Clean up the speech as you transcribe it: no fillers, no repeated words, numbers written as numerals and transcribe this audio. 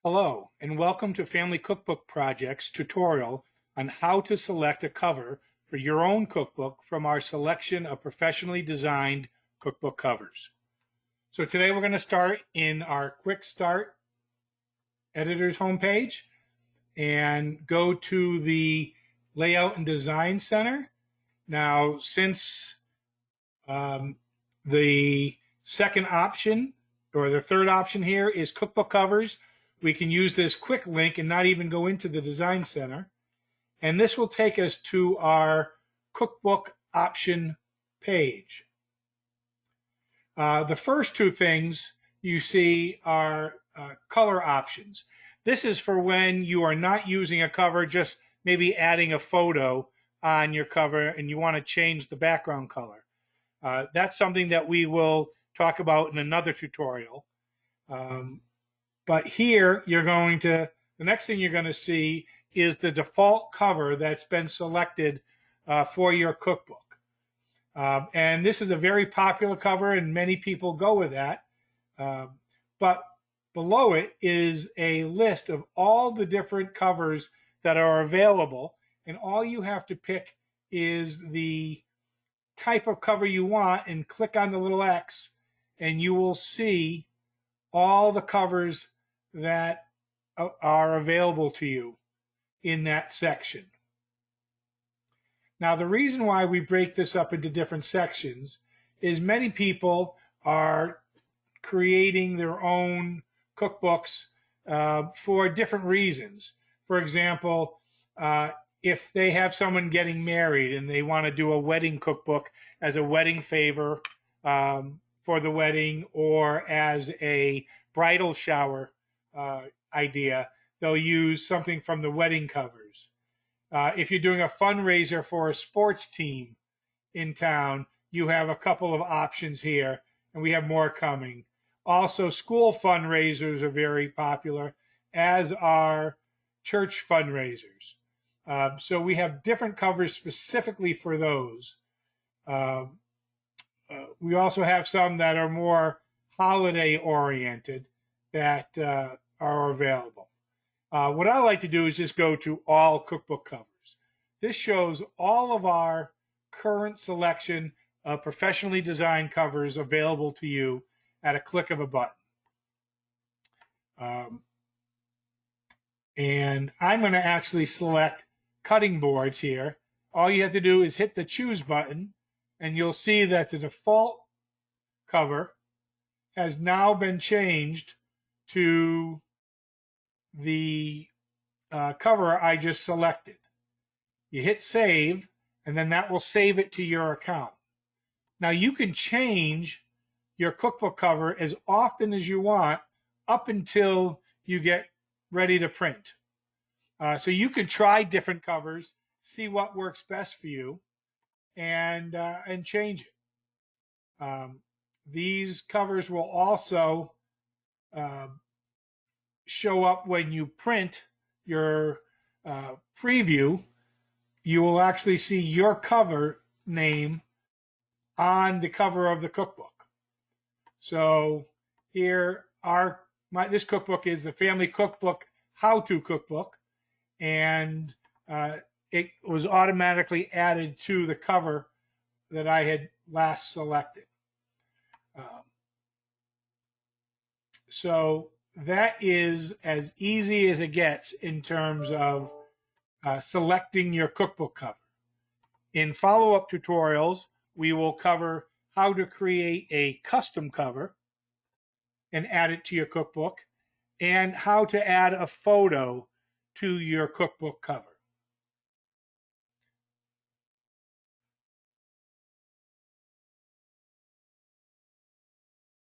Hello, and welcome to Family Cookbook Project's tutorial on how to select a cover for your own cookbook from our selection of professionally designed cookbook covers. So today we're going to start in our Quick Start Editor's homepage and go to the Layout and Design Center. Now, since the second option or the third option here is Cookbook Covers, we can use this quick link and not even go into the Design Center. And this will take us to our Cookbook Option page. The first two things you see are color options. This is for when you are not using a cover, just maybe adding a photo on your cover and you want to change the background color. That's something that we will talk about in another tutorial. But here the next thing you're going to see is the default cover that's been selected for your cookbook. And this is a very popular cover and many people go with that. But below it is a list of all the different covers that are available. And all you have to pick is the type of cover you want and click on the little X and you will see all the covers that are available to you in that section. Now, the reason why we break this up into different sections is many people are creating their own cookbooks for different reasons. For example, if they have someone getting married and they want to do a wedding cookbook as a wedding favor for the wedding or as a bridal shower idea, they'll use something from the wedding covers. If you're doing a fundraiser for a sports team in town, you have a couple of options here, and we have more coming. Also, school fundraisers are very popular, as are church fundraisers. So we have different covers specifically for those. We also have some that are more holiday oriented that are available. What I like to do is just go to all cookbook covers. This shows all of our current selection of professionally designed covers available to you at a click of a button. And I'm going to actually select cutting boards here. All you have to do is hit the choose button and you'll see that the default cover has now been changed to the cover I just selected. You hit save and then that will save it to your account. Now you can change your cookbook cover as often as you want up until you get ready to print. So you can try different covers, see what works best for you, and change it. These covers will also show up when you print your preview. You will actually see your cover name on the cover of the cookbook. So here, this cookbook is the Family Cookbook How-To Cookbook, and it was automatically added to the cover that I had last selected. So that is as easy as it gets in terms of selecting your cookbook cover. In follow-up tutorials, we will cover how to create a custom cover and add it to your cookbook, and how to add a photo to your cookbook cover.